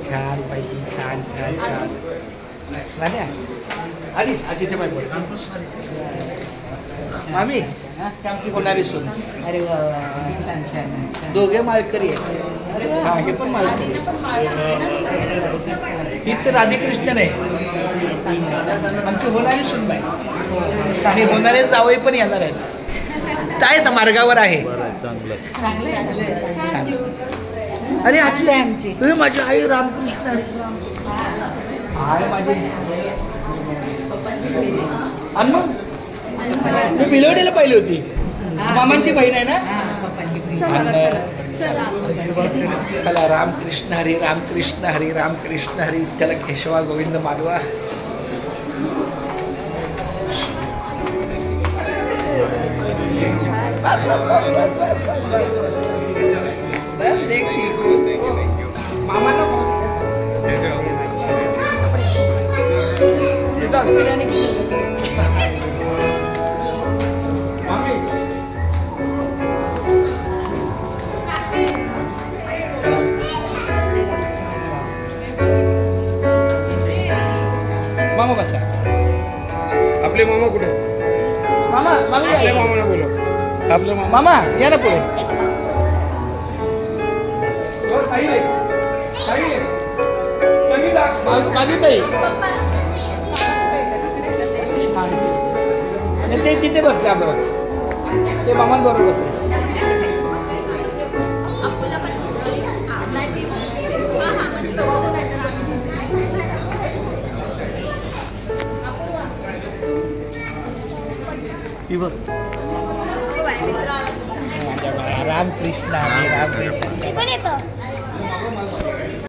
छान पैकी छान छान छान झाल्या आली आजीच्या बायको मामी आमची होणारी सून. अरे वा छान छान. दोघे माळकरी आहेत. हा हे पण माळकरी. ही तर राधेकृष्ण नाही आमची होणारी सून बाई आणि होणारे जावई पण येणार आहेत. काय तर मार्गावर आहे. छान. अरे आजी आमची माझी आई रामकृष्ण आहे माझी. आणि मग मी बिलवडीला पाहिली होती. मामांची बहीण आहे ना. चला रामकृष्ण हरी रामकृष्ण हरी रामकृष्ण हरी विठ्ठल केशवा गोविंद माधवा. मामा मामा बसा. आपले मामा कुठे? मामा मामा आपल्या मामाला बोलव. आपले मामा या ना पुढे. माझी ताई ते तिथे बसते आपलं ते मामांबरोबर बसते. रामकृष्ण रामकृष्ण.